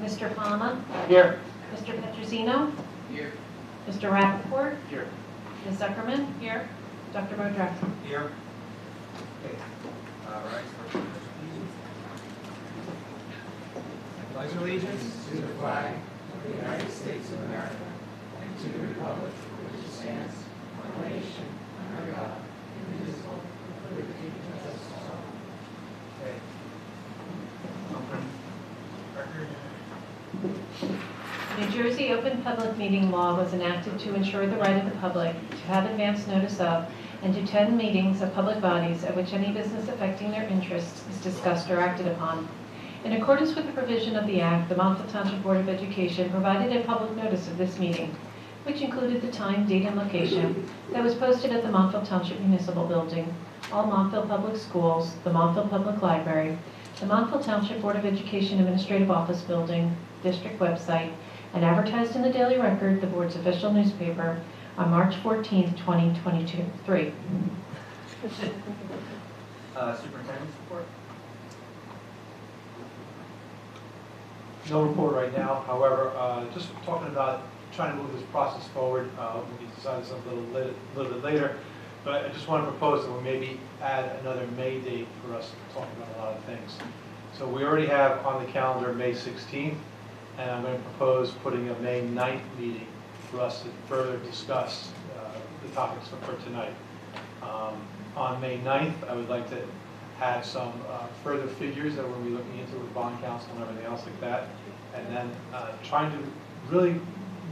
Mr. Fama, Here. Mr. Petrosino, Here. Mr. Rappaport, Here. Ms. Zuckerman, here, Dr. Bodrak. Here. Okay. All right. I pledge allegiance to the flag of the United States of America and to the republic for which it stands, one nation, under God, indivisible, with liberty and justice for all. Okay. New Jersey Open Public Meeting Law was enacted to ensure the right of the public to have advance notice of and to attend meetings of public bodies at which any business affecting their interests is discussed or acted upon. In accordance with the provision of the Act, the Montville Township Board of Education provided a public notice of this meeting, which included the time, date, and location that was posted at the Montville Township Municipal Building, all Montville Public Schools, the Montville Public Library, the Montville Township Board of Education Administrative Office Building, district website, and advertised in the Daily Record, the board's official newspaper, on March 14, 2023. Superintendent's report? No report right now. However, just talking about trying to move this process forward. We decided something a little bit later, but I just want to propose that we maybe add another May date for us to talk about a lot of things. So we already have on the calendar May 16th, and I'm going to propose putting a May 9th meeting for us to further discuss the topics for tonight. On May 9th, I would like to have some further figures that we'll be looking into with bond council and everything else like that, and then trying to really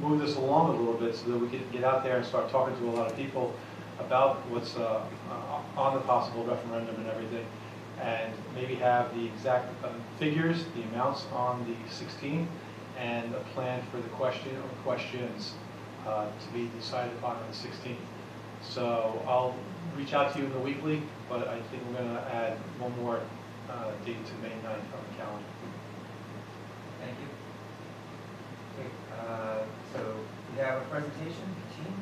move this along a little bit so that we can get out there and start talking to a lot of people about what's on the possible referendum and everything, and maybe have the exact figures, the amounts on the 16th, and a plan for the question or questions to be decided upon on the 16th. So I'll reach out to you in the weekly, but I think we're going to add one more date to May 9th on the calendar. Thank you. Okay, so we have a presentation, team.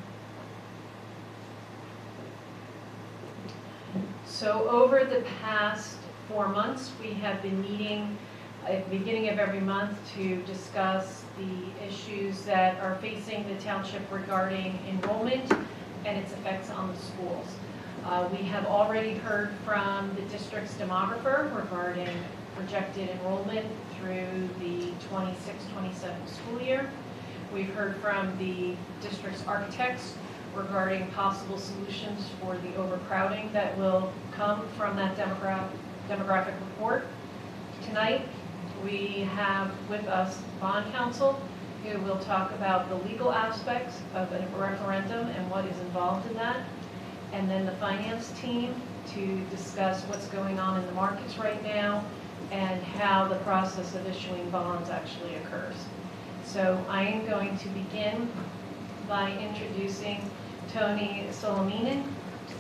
So over the past 4 months, we have been meeting at the beginning of every month to discuss the issues that are facing the township regarding enrollment and its effects on the schools. We have already heard from the district's demographer regarding projected enrollment through the 26-27 school year. We've heard from the district's architects regarding possible solutions for the overcrowding that will come from that demographic report. Tonight, we have with us bond counsel, who will talk about the legal aspects of a referendum and what is involved in that, and then the finance team to discuss what's going on in the markets right now and how the process of issuing bonds actually occurs. So I am going to begin by introducing Tony Solominen,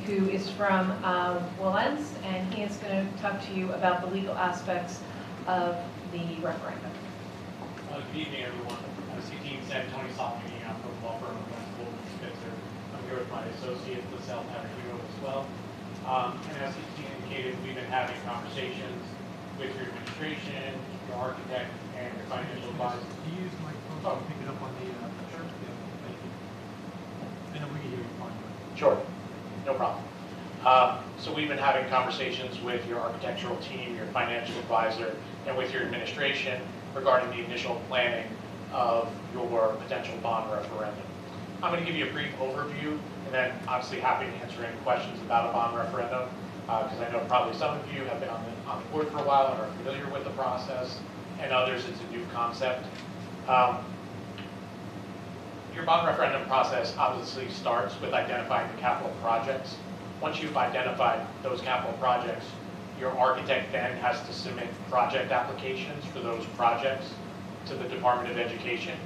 who is from Willens, and he is going to talk to you about the legal aspects of the referendum. Good evening, everyone. I'm CT San Tony Solominen. I'm from the law firm of Montville Township. I'm here with my associate, LaSalle Tavernier, as well. And as CT indicated, we've been having conversations with your administration, your architect, and your financial advisor. Can you use my phone to pick it up on the shirt? Yeah, thank you. I know we can hear you fine. Sure, no problem. So we've been having conversations with your architectural team, your financial advisor, and with your administration regarding the initial planning of your potential bond referendum. I'm going to give you a brief overview, and then obviously happy to answer any questions about a bond referendum, because I know probably some of you have been on the board for a while and are familiar with the process, and others it's a new concept. Your bond referendum process obviously starts with identifying the capital projects. Once you've identified those capital projects, your architect then has to submit project applications for those projects to the Department of Education.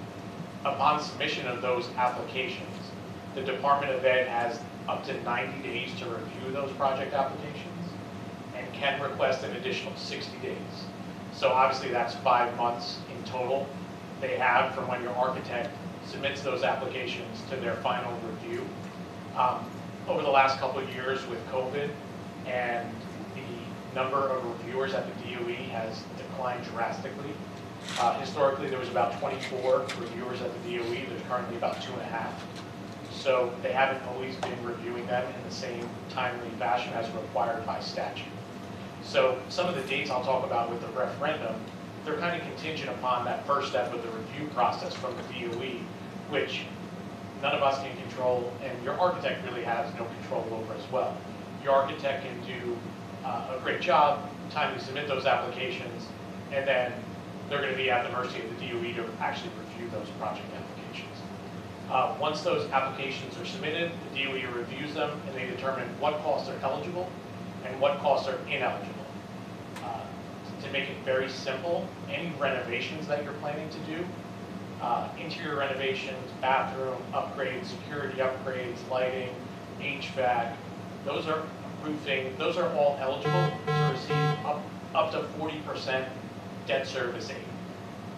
Upon submission of those applications, the Department of Ed has up to 90 days to review those project applications and can request an additional 60 days. So obviously that's 5 months in total they have from when your architect submits those applications to their final review. Over the last couple of years with COVID and the number of reviewers at the DOE has declined drastically. Historically, there was about 24 reviewers at the DOE. There's currently about 2.5. So they haven't always been reviewing them in the same timely fashion as required by statute. So some of the dates I'll talk about with the referendum, they're kind of contingent upon that first step of the review process from the DOE, which none of us can control, and your architect really has no control over as well. Your architect can do a great job, timely submit those applications, and then they're going to be at the mercy of the DOE to actually review those project applications. Once those applications are submitted, the DOE reviews them, and they determine what costs are eligible and what costs are ineligible. To make it very simple, any renovations that you're planning to do, interior renovations, bathroom upgrades, security upgrades, lighting, HVAC, those are roofing, those are all eligible to receive up to 40% debt service aid.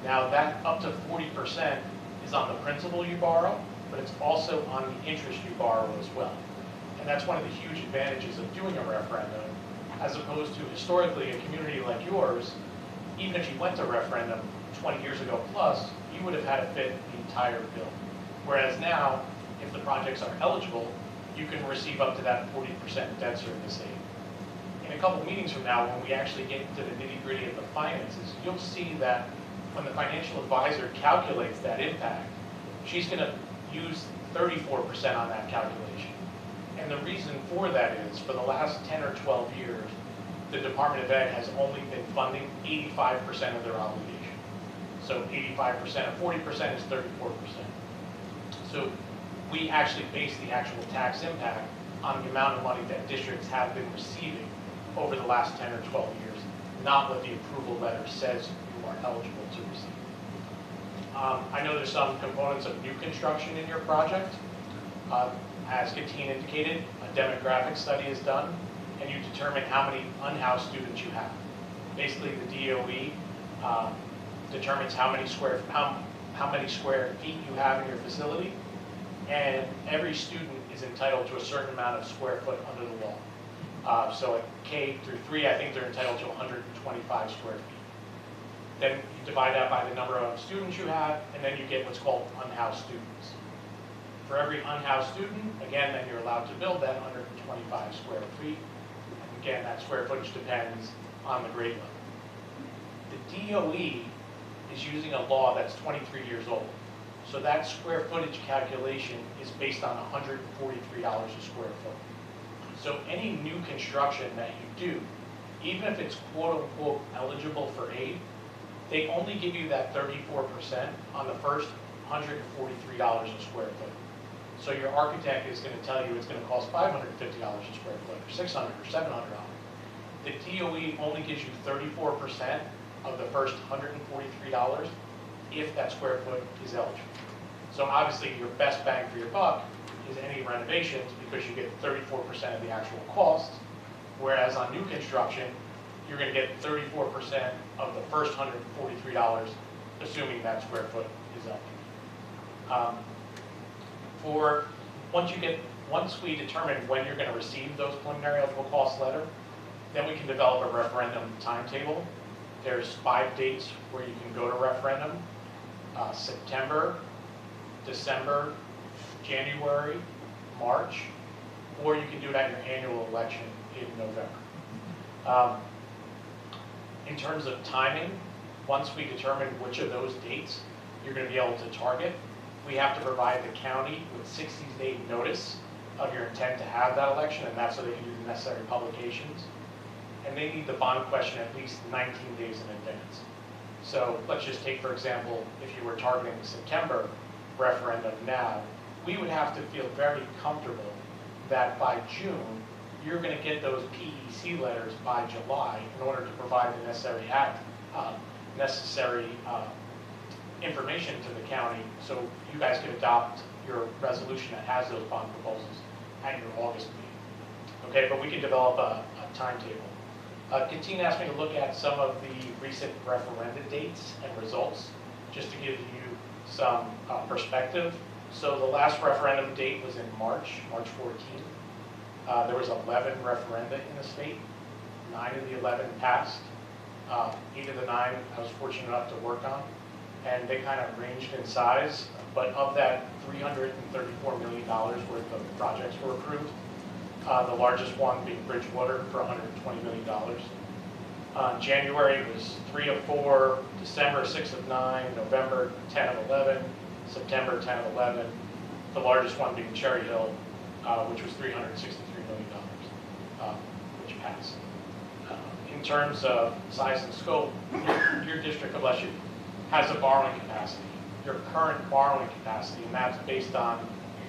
Now that up to 40% is on the principal you borrow, but it's also on the interest you borrow as well. And that's one of the huge advantages of doing a referendum, as opposed to historically a community like yours, even if you went to referendum 20 years ago plus, you would have had to fit the entire bill. Whereas now, if the projects are eligible, you can receive up to that 40% debt service aid. In a couple meetings from now, when we actually get into the nitty-gritty of the finances, you'll see that when the financial advisor calculates that impact, she's going to use 34% on that calculation. And the reason for that is, for the last 10 or 12 years, the Department of Ed has only been funding 85% of their obligation. So 85% of 40% is 34%. So we actually base the actual tax impact on the amount of money that districts have been receiving over the last 10 or 12 years, not what the approval letter says you are eligible to receive. I know there's some components of new construction in your project. As Katine indicated, a demographic study is done, and you determine how many unhoused students you have. Basically, the DOE determines how many square feet you have in your facility, and every student is entitled to a certain amount of square foot under the law. So at K through 3, I think they're entitled to 125 square feet. Then you divide that by the number of students you have, and then you get what's called unhoused students. For every unhoused student, again, then you're allowed to build that 125 square feet. And again, that square footage depends on the grade level. The DOE is using a law that's 23 years old. So that square footage calculation is based on $143 a square foot. So any new construction that you do, even if it's quote unquote eligible for aid, they only give you that 34% on the first $143 a square foot. So your architect is going to tell you it's going to cost $550 a square foot, or $600 or $700. The DOE only gives you 34% of the first $143 if that square foot is eligible. So obviously your best bang for your buck is any renovations, because you get 34% of the actual cost, whereas on new construction, you're going to get 34% of the first $143, assuming that square foot is eligible. Once we determine when you're going to receive those preliminary eligible cost letter, then we can develop a referendum timetable. There's 5 dates where you can go to referendum: September, December, January, March, or you can do it at your annual election in November. In terms of timing, once we determine which of those dates you're going to be able to target, we have to provide the county with 60-day notice of your intent to have that election, and that's so they can do the necessary publications. And they need the bond question at least 19 days in advance. So let's just take, for example, if you were targeting the September referendum now, we would have to feel very comfortable that by June, you're going to get those PEC letters by July in order to provide the necessary information to the county, so you guys can adopt your resolution that has those bond proposals at your August meeting. Okay, but we can develop a timetable. Katine asked me to look at some of the recent referenda dates and results, just to give you some perspective. So the last referendum date was in March 14th. There was 11 referenda in the state. 9 of the 11 passed. 8 of the 9 I was fortunate enough to work on, and they kind of ranged in size, but of that $334 million worth of projects were approved. The largest one being Bridgewater for $120 million. January was 3 of 4, December 6 of 9, November 10 of 11, September 10 of 11, the largest one being Cherry Hill, which was $363 million, which passed. In terms of size and scope, your district of Leslie has a borrowing capacity. Your current borrowing capacity, and that's based on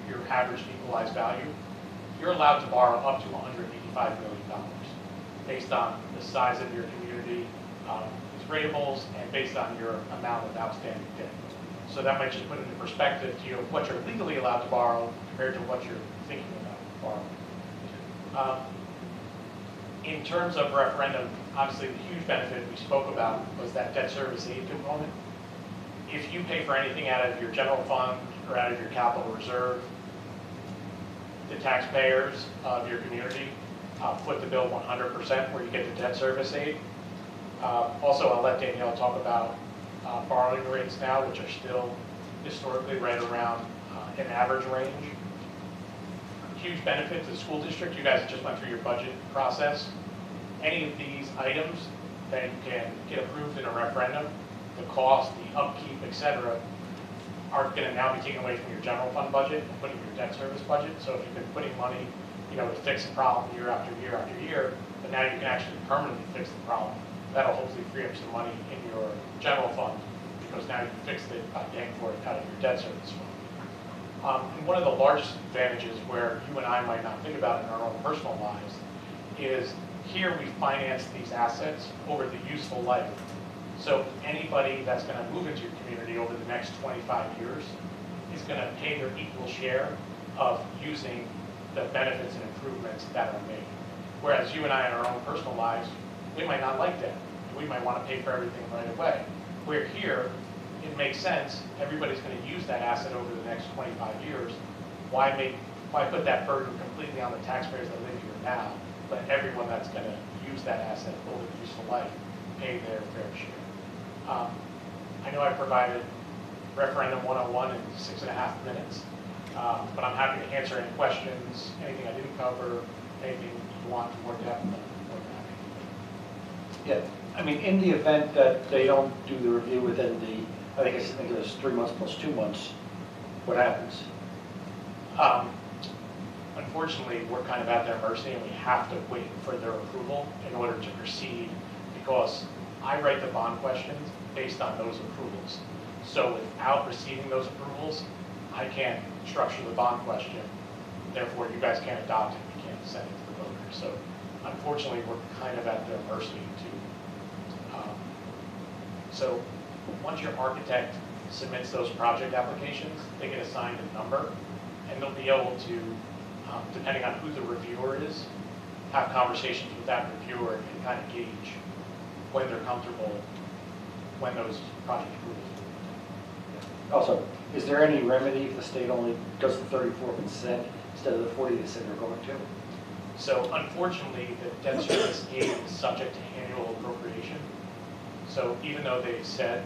your average equalized value, you're allowed to borrow up to $185 million based on the size of your community, its ratables, and based on your amount of outstanding debt. So that might just put into perspective to you what you're legally allowed to borrow compared to what you're thinking about borrowing. In terms of referendum, obviously the huge benefit we spoke about was that debt service aid component. If you pay for anything out of your general fund or out of your capital reserve, the taxpayers of your community foot the bill 100% where you get the debt service aid. Also, I'll let Danielle talk about borrowing rates now, which are still historically right around an average range. Huge benefit to the school district. You guys just went through your budget process. Any of these items that you can get approved in a referendum, the cost, the upkeep, etc., are going to now be taken away from your general fund budget and put in your debt service budget. So if you've been putting money, to fix a problem year after year after year, but now you can actually permanently fix the problem, that'll hopefully free up some money in your general fund because now you can fix it by paying for it out of your debt service fund. And one of the largest advantages where you and I might not think about in our own personal lives is here we finance these assets over the useful life. So anybody that's going to move into your community over the next 25 years is going to pay their equal share of using the benefits and improvements that are made. Whereas you and I in our own personal lives, we might not like that. We might want to pay for everything right away. Where here, it makes sense. Everybody's going to use that asset over the next 25 years. Why put that burden completely on the taxpayers that live here now? Let everyone that's going to use that asset over the useful life pay their fair share. I know I provided referendum 101 in 6.5 minutes, but I'm happy to answer any questions, anything I didn't cover, anything you want more depth. I'm more than happy. Yeah, I mean, in the event that they don't do the review within I think it was 3 months plus 2 months, what happens? Unfortunately, we're kind of at their mercy, and we have to wait for their approval in order to proceed, because I write the bond questions based on those approvals. So without receiving those approvals, I can't structure the bond question. Therefore, you guys can't adopt it. You can't send it to the voters. So unfortunately, we're kind of at their mercy too. So once your architect submits those project applications, they get assigned a number, and they'll be able to, depending on who the reviewer is, have conversations with that reviewer and kind of gauge when they're comfortable when those project approvals are. Also, is there any remedy if the state only does the 34% instead of the 40 they said they're going to? So unfortunately, the debt service aid is subject to annual appropriation. So even though they've said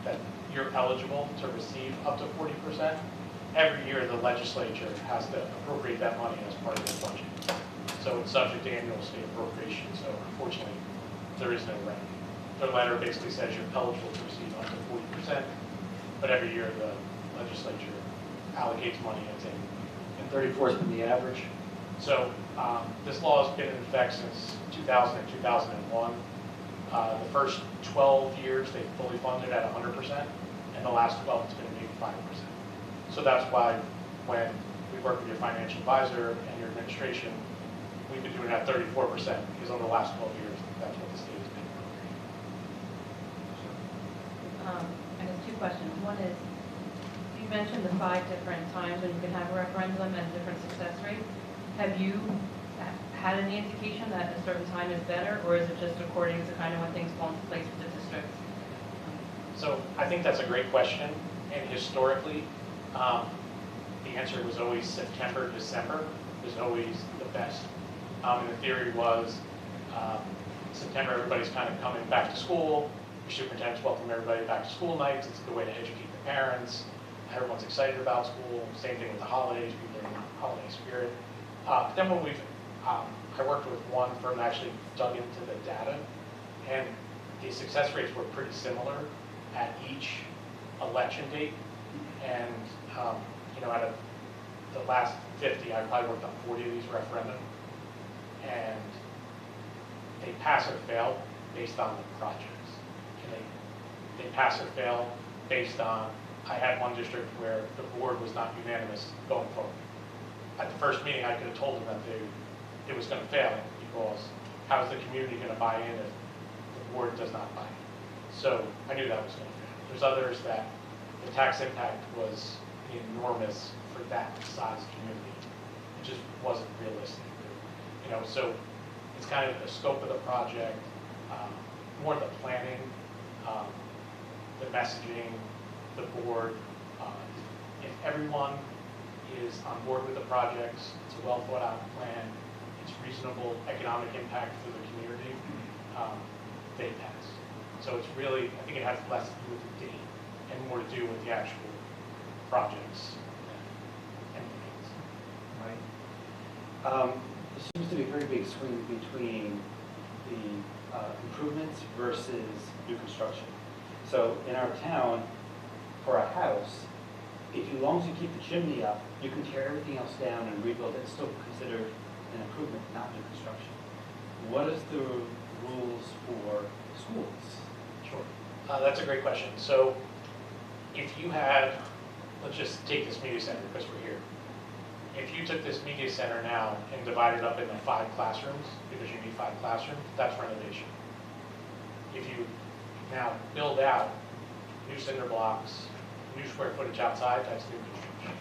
that you're eligible to receive up to 40%, every year the legislature has to appropriate that money as part of the budget. So it's subject to annual state appropriation. So unfortunately, there is no remedy. The letter basically says you're eligible to receive up to 40%, but every year the legislature allocates money as a. And 34 has been the average? So this law has been in effect since 2000 and 2001. The first 12 years they fully funded at 100%, and the last 12 it's been 85%. So that's why when we work with your financial advisor and your administration, we've been doing it at 34%, because over the last 12 years, that's what the state has been appropriating. I have 2 questions. One is, you mentioned the 5 different times when you can have a referendum and different success rates. Have you had any indication that a certain time is better, or is it just according to kind of when things fall into place with the districts? So I think that's a great question, and historically, the answer was always September, December was always the best. And the theory was September, everybody's kind of coming back to school. Your superintendents welcome everybody back to school nights. It's a good way to educate the parents. Everyone's excited about school. Same thing with the holidays. People are in the holiday spirit. Then when I worked with one firm that actually dug into the data, and the success rates were pretty similar at each election date. And, out of the last 50, I probably worked on 40 of these referendum. And they pass or fail based on the projects. And they pass or fail based on, I had one district where the board was not unanimous going forward. At the first meeting, I could have told them that it was going to fail because how is the community going to buy in if the board does not buy in? So I knew that was going to fail. There's others that the tax impact was enormous for that size community. It just wasn't realistic. So it's kind of the scope of the project, more the planning, the messaging, the board. If everyone is on board with the projects, it's a well thought out plan, it's reasonable economic impact for the community, they pass. So it's really, I think it has less to do with the date and more to do with the actual projects and needs. Right. There seems to be a very big swing between the improvements versus new construction. So in our town, for a house, if you, as long as you keep the chimney up, you can tear everything else down and rebuild it, still considered an improvement, not new construction. What is the rules for schools? Sure. That's a great question. So if you had, let's just take this media center because we're here. If you took this media center now and divided up into 5 classrooms, because you need 5 classrooms, that's renovation. If you now build out new cinder blocks, new square footage outside, that's new construction.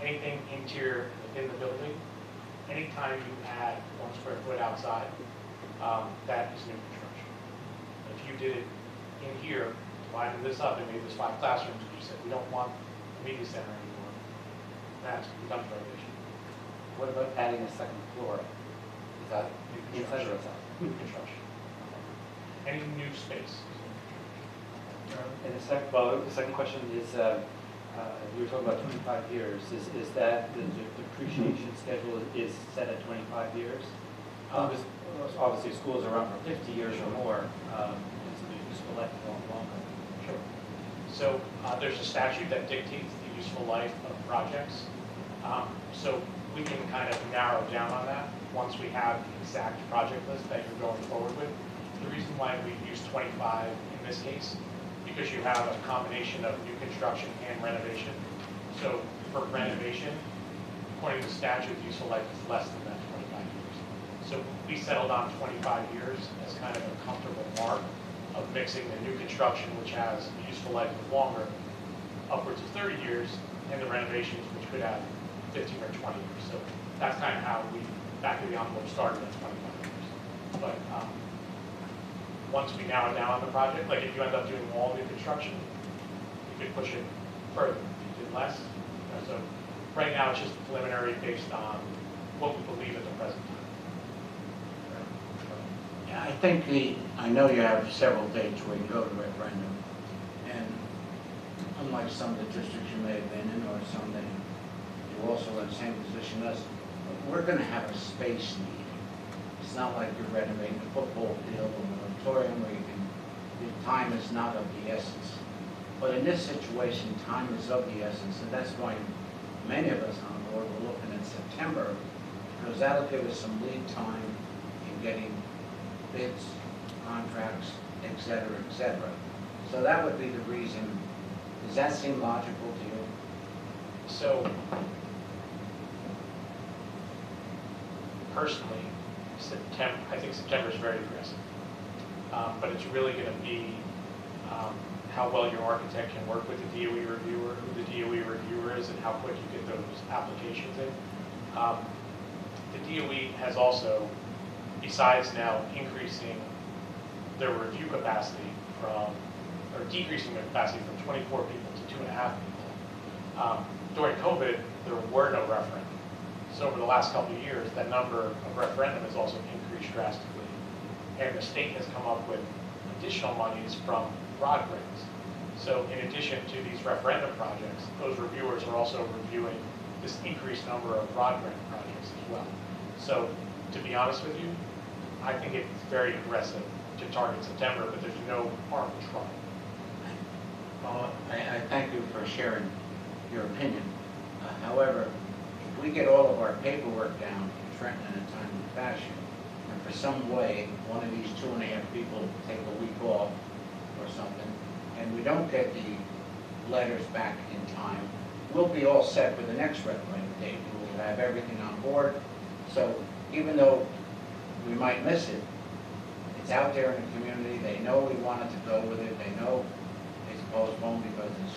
Anything interior within the building, anytime you add 1 square foot outside, that is new construction. If you did it in here, divided this up and made this 5 classrooms, and you said we don't want a media center anymore, that becomes renovation. What about adding a second floor? Is that New inside or construction. outside? New construction. Any new space. And the second question is, you were talking about 25 years. Is that the depreciation schedule is set at 25 years? Obviously, schools are around for 50 years or more. It's useful life a lot longer. Sure. So there's a statute that dictates the useful life of projects. So we can kind of narrow down on that once we have the exact project list that you're going forward with. The reason why we've used 25 in this case, because you have a combination of new construction and renovation. So for renovation, according to statute, the useful life is less than that 25 years. So we settled on 25 years as kind of a comfortable mark of mixing the new construction, which has a useful life of longer, upwards of 30 years, and the renovations, which could have 15 or 20 years. So that's kind of how we, back of the envelope, started at 25 years. But once we narrow down on the project, like if you end up doing all new construction, you could push it further. If you did less. So right now, it's just preliminary based on what we believe at the present time. Yeah, I think I know you have several dates where you go to referendum, and unlike some of the districts you may have been in, or some that you're also in the same position as, we're going to have a space need. It's not like you're renovating a football field or an auditorium where the time is not of the essence. But in this situation, time is of the essence, and that's why many of us on board were looking at September, because that'll give us some lead time in getting bids, contracts, et cetera, et cetera. So that would be the reason. Does that seem logical to you? So personally, I think September is very aggressive. But it's really going to be how well your architect can work with the DOE reviewer, who the DOE reviewer is, and how quick you get those applications in. The DOE has also, besides now increasing their review capacity or decreasing their capacity from 24 people to 2.5 people. During COVID, there were no referenda. So over the last couple of years, that number of referendum has also increased drastically. And the state has come up with additional monies from ROD grants. So in addition to these referendum projects, those reviewers are also reviewing this increased number of ROD grant projects as well. So to be honest with you, I think it's very aggressive to target September, but there's no harm in trying. I thank you for sharing your opinion. However, if we get all of our paperwork down in Trenton in a timely fashion, and for some way, one of these 2.5 people take a week off or something, and we don't get the letters back in time, we'll be all set for the next referendum date. We'll have everything on board. So even though we might miss it, it's out there in the community. They know we wanted to go with it. They know it's postponed because the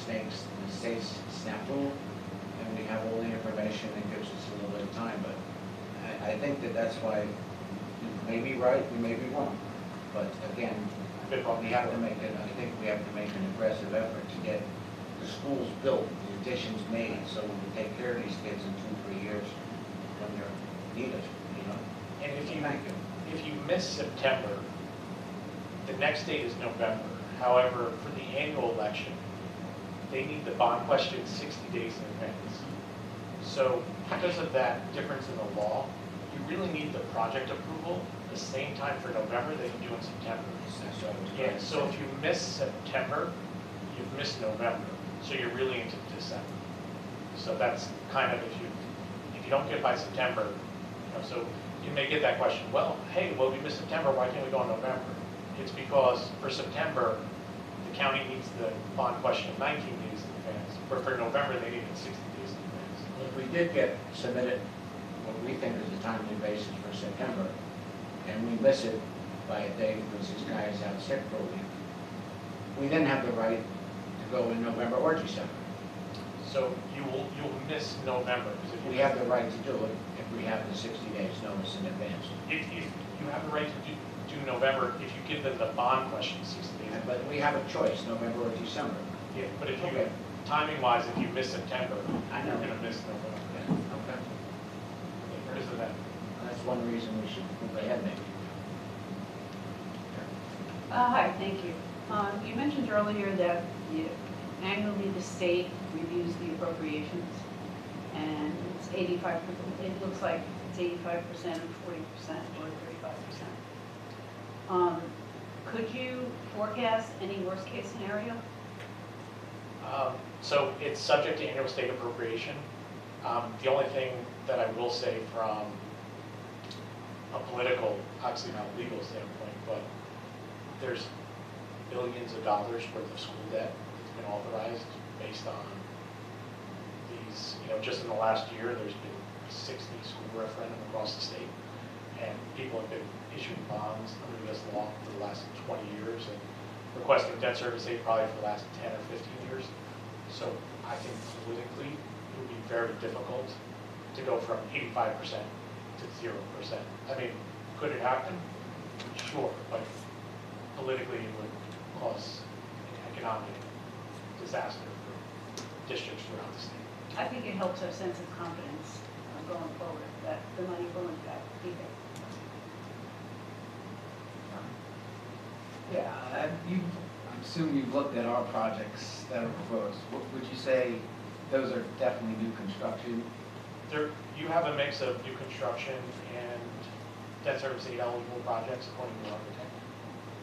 state's snafu, and we have all the information that gives us a little bit of time. But I think that's why you may be right, you may be wrong. But again, we have to make it. I think we have to make an aggressive effort to get the schools built, the additions made, so we can take care of these kids in 2-3 years when they're needed. You know. And Thank you. if you miss September, the next date is November. However, for the annual election, they need the bond question 60 days in advance. So because of that difference in the law, you really need the project approval the same time for November that you do in September. That's what I was Yeah, going to so say. if you miss September, you've missed November, so you're really into December. So that's kind of, if you don't get by September, so you may get that question, well, hey, well, we missed September, why can't we go in November? It's because for September, the county needs the bond question 19 days in advance, but for November, they need it 60 days in advance. If we did get submitted what we think is a timely basis for September, and we miss it by a day because this guy is out sick for a week, we then have the right to go in November or December. So you'll miss November. Because if We have the right to do it if we have the 60 days notice in advance. If you have the right to do November, if you give them the bond question 60 days. But we have a choice, November or December. Yeah, but if you, Okay. timing-wise, if you miss September, I know. you're going to miss November. Okay. Because of that. That's one reason we should move ahead maybe. Hi, thank you. You mentioned earlier that annually the state reviews the appropriations, and it's 85%, it looks like it's 85% and 40% or 35%. Could you forecast any worst-case scenario? So it's subject to annual state appropriation. The only thing that I will say from a political, obviously not legal standpoint, but there's billions of dollars worth of school debt that's been authorized based on these, just in the last year, there's been 60 school referendum across the state, and people have been issuing bonds under this law for the last 20 years and requesting debt service aid probably for the last 10 or 15 years. So I think politically, it would be very difficult to go from 85% to 0%. I mean, could it happen? Sure, but politically it would cause an economic disaster for districts throughout the state. I think it helps our sense of confidence going forward, that the money will in fact be there. Yeah, I assume you've looked at our projects that are proposed. Would you say those are definitely new construction? You have a mix of new construction and debt service aid eligible projects according to our architect.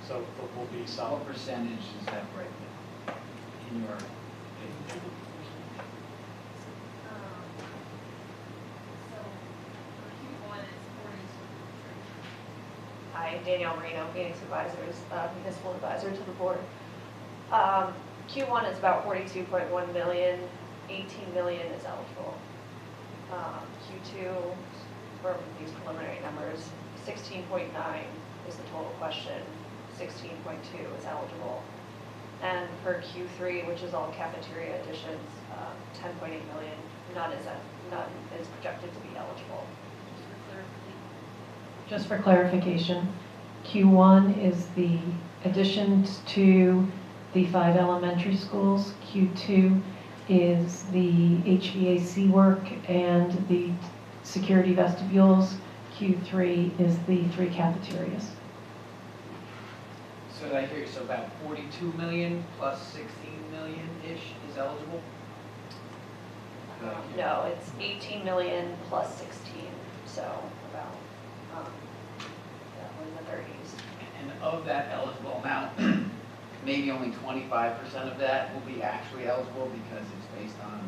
So there will be some. What percentage is that right now in your opinion? Hi, Danielle Marino, Phoenix Advisors, Municipal Advisor to the Board. Q1 is about 42.1 million, 18 million is eligible. Q2, from these preliminary numbers, 16.9 is the total question, 16.2 is eligible. And for Q3, which is all cafeteria additions, 10.8 million, none is projected to be eligible. Just for clarification, Q1 is the additions to the 5 elementary schools. Q2 is the HVAC work and the security vestibules. Q3 is the 3 cafeterias. So did I hear you, so about 42 million plus 16 million-ish is eligible? Did I hear- No, it's 18 million plus 16, so about, yeah, we're in the 30s. And of that eligible amount, maybe only 25% of that will be actually eligible because it's based on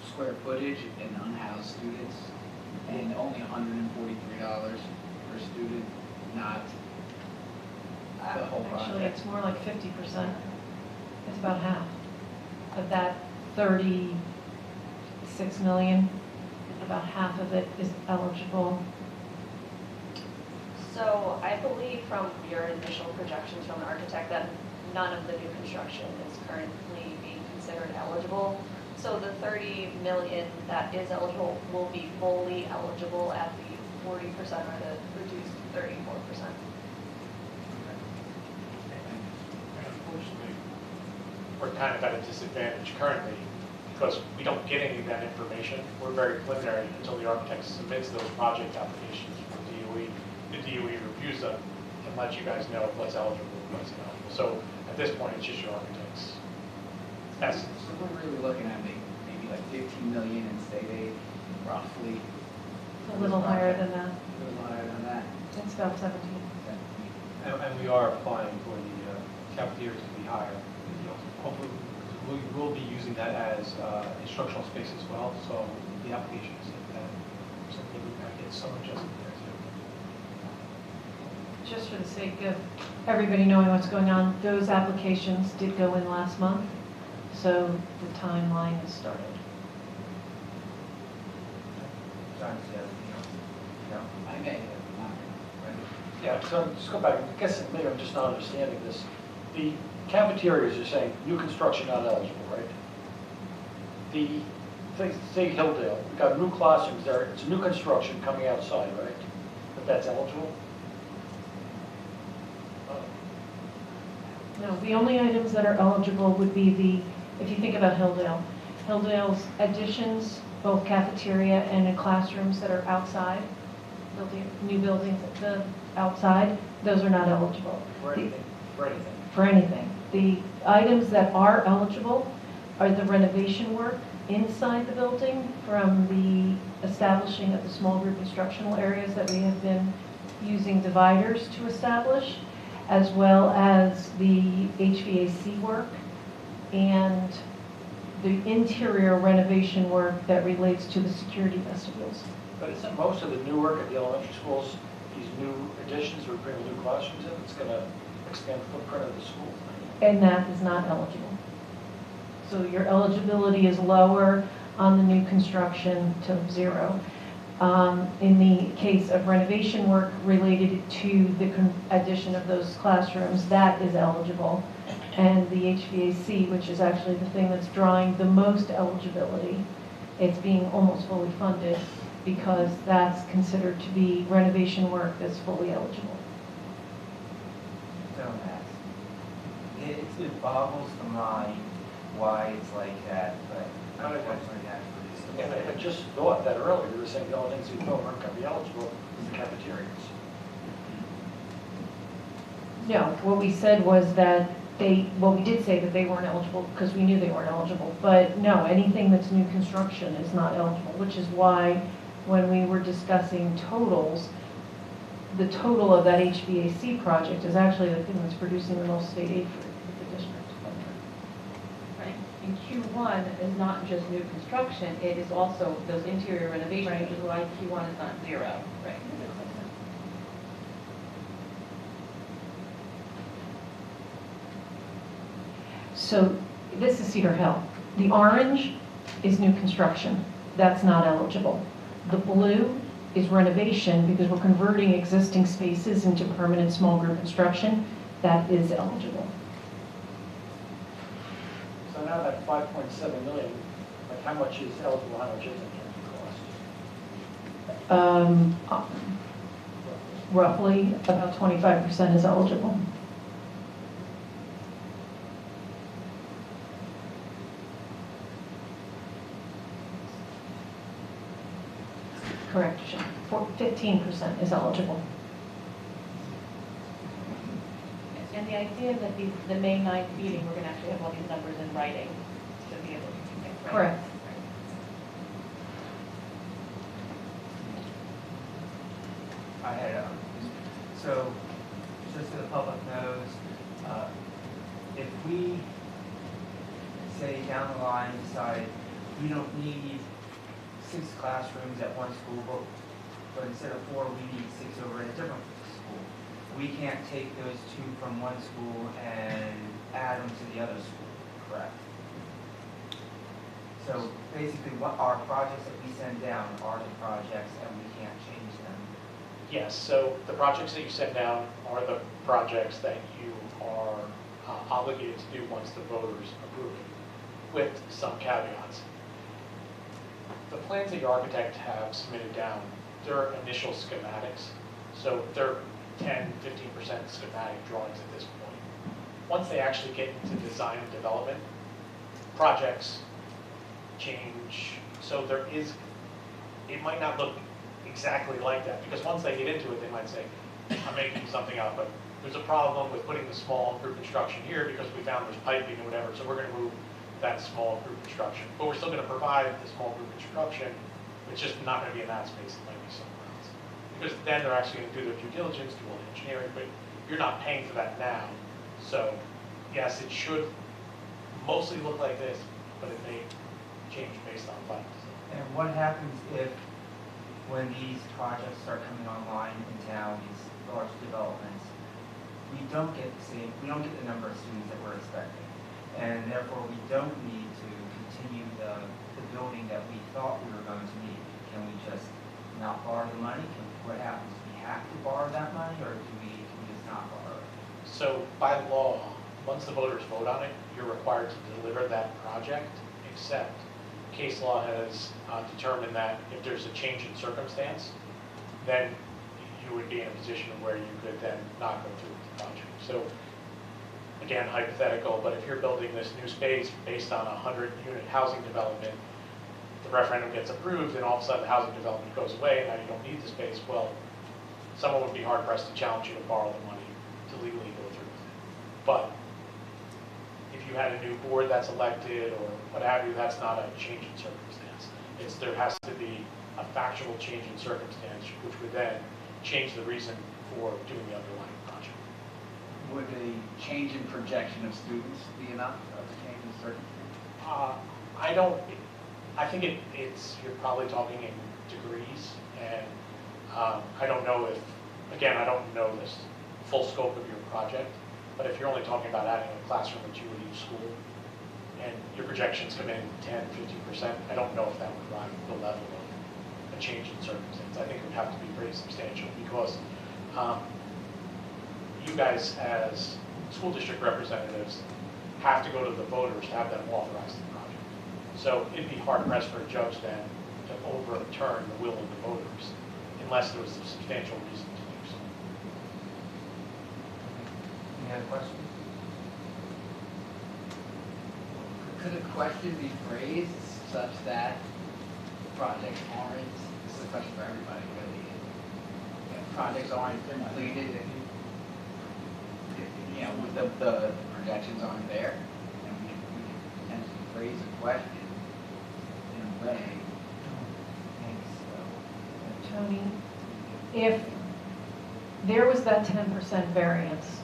square footage and unhoused students, and only $143 per student, not the whole Actually, project. it's more like 50%. It's about half of that 36 million. About half of it is eligible. So I believe from your initial projections from the architect that none of the new construction is currently being considered eligible. So the 30 million that is eligible will be fully eligible at the 40% or the reduced 34%. And unfortunately, we're kind of at a disadvantage currently because we don't get any of that information. We're very preliminary until the architect submits those project applications for DOE. The DOE reviews them and lets you guys know what's eligible and what's ineligible. So at this point, it's just your architect's essence. So we're really looking at maybe like 15 million in state aid, roughly. A little higher than that. A little higher than that. It's about 17. And we are applying for the cafeterias to be higher. You know, hopefully, we will be using that as instructional space as well, so the application is that something we might get some adjustment there too. Just for the sake of everybody knowing what's going on, those applications did go in last month, so the timeline has started. John, do you have anything else? No? I may have not, right? Yeah, so just go back, I guess maybe I'm just not understanding this. The cafeterias, you're saying, new construction not eligible, right? The, say Hilldale, we've got new classrooms there, it's new construction coming outside, right? But that's eligible? No, the only items that are eligible would be the, if you think about Hilldale, Hilldale's additions, both cafeteria and classrooms that are outside, new buildings, the outside, those are not eligible. For anything, for anything. For anything. The items that are eligible are the renovation work inside the building from the establishing of the small group instructional areas that we have been using dividers to establish, as well as the HVAC work and the interior renovation work that relates to the security vestibules. But isn't most of the new work at the elementary schools, these new additions, we're bringing new classrooms in, it's going to expand the footprint of the school? And that is not eligible. So your eligibility is lower on the new construction to 0. In the case of renovation work related to the addition of those classrooms, that is eligible. And the HVAC, which is actually the thing that's drawing the most eligibility, it's being almost fully funded because that's considered to be renovation work that's fully eligible. Don't ask. It boggles the mind why it's like that, but unfortunately that's what it is. And I just thought that earlier, we were saying the only things we thought weren't going to be eligible is the cafeterias. No, what we said was that we did say that they weren't eligible because we knew they weren't eligible. But no, anything that's new construction is not eligible, which is why when we were discussing totals, the total of that HVAC project is actually the thing that's producing the most state aid for the district. Right. And Q1 is not just new construction, it is also those interior renovations, Right. which is why Q1 is not 0. Right. So this is Cedar Hill. The orange is new construction. That's not eligible. The blue is renovation because we're converting existing spaces into permanent small group instruction. That is eligible. So now that 5.7 million, like how much is eligible, how much isn't in cost? Roughly about 25% is eligible. Correction, 15% is eligible. And the the idea that the May 9th meeting, we're going to actually have all these numbers in writing to be able to communicate, right? Correct. I had, so, just so the public knows, if we say down the line decide we don't need 6 classrooms at one school, but instead of 4, we need 6 over at a different school, we can't take those 2 from one school and add them to the other school, correct? So basically, what our projects that we send down are the projects and we can't change them. Yes, so the projects that you send down are the projects that you are obligated to do once the voters approve it, with some caveats. The plans that your architect have submitted down, they're initial schematics, so they're 10, 15% schematic drawings at this point. Once they actually get into design and development, projects change, so there is, it might not look exactly like that, because once they get into it, they might say, I'm making something up, but there's a problem with putting the small group construction here because we found there's piping or whatever, so we're going to move that small group construction. But we're still going to provide the small group construction, it's just not going to be in that space, it might be somewhere else. Because then they're actually going to do their due diligence, do all the engineering, but you're not paying for that now. So, yes, it should mostly look like this, but it may change based on funds. And what happens if, when these projects start coming online in town, these large developments, we don't get the number of students that we're expecting, and therefore we don't need to continue the building that we thought we were going to need? Can we just not borrow the money? What happens? Do we have to borrow that money, or can we just not borrow it? So by law, once the voters vote on it, you're required to deliver that project, except case law has determined that if there's a change in circumstance, then you would be in a position where you could then not go through with the project. So again, hypothetical, but if you're building this new space based on a 100-unit housing development, the referendum gets approved, and all of a sudden the housing development goes away, and now you don't need the space, well, someone would be hard-pressed to challenge you to borrow the money to legally go through with it. But if you had a new board that's elected or what have you, that's not a change in circumstance. There has to be a factual change in circumstance, which would then change the reason for doing the underlying project. Would a change in projection of students be enough of a change in circumstance? I think you're probably talking in degrees, and I don't know if, again, I don't know this full scope of your project, but if you're only talking about adding a classroom or 2 at each school, and your projections come in 10, 15%, I don't know if that would rise the level of a change in circumstance. I think it would have to be pretty substantial, because you guys as school district representatives have to go to the voters to have them authorize the project. So it'd be hard pressed for a judge then to overturn the will of the voters unless there was a substantial reason to do so. Any other questions? Could a question be phrased such that projects aren't, this is a question for everybody really, if projects aren't completed, with the projections aren't there, and we can potentially phrase a question in a way. Tony, if there was that 10% variance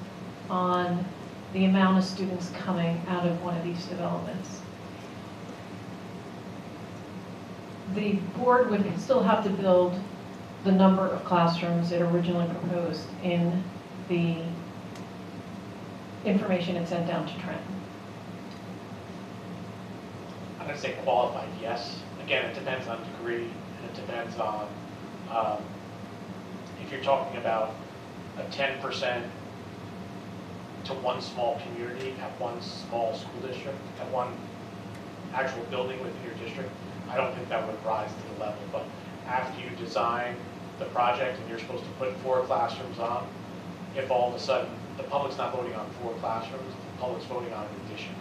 on the amount of students coming out of one of these developments, the board would still have to build the number of classrooms it originally proposed in the information it sent down to Trent. I'm going to say qualified, yes. Again, it depends on degree, and it depends on if you're talking about a 10% to one small community at one small school district, at one actual building within your district, I don't think that would rise to the level. But after you design the project and you're supposed to put 4 classrooms on, if all of a sudden the public's not voting on 4 classrooms, the public's voting on an addition.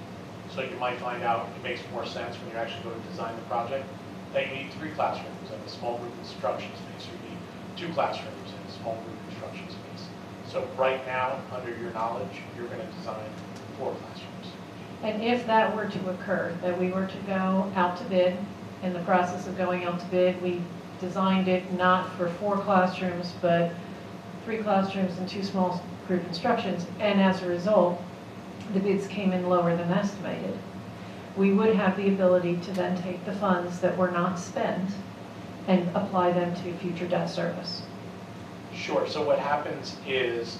So you might find out it makes more sense when you actually go to design the project that you need 3 classrooms and a small group instruction space, or you need 2 classrooms and a small group instruction space. So right now, under your knowledge, you're going to design 4 classrooms. And if that were to occur, that we were to go out to bid, in the process of going out to bid, we designed it not for 4 classrooms, but 3 classrooms and 2 small group instructions, and as a result, the bids came in lower than estimated. We would have the ability to then take the funds that were not spent and apply them to future debt service. Sure, so what happens is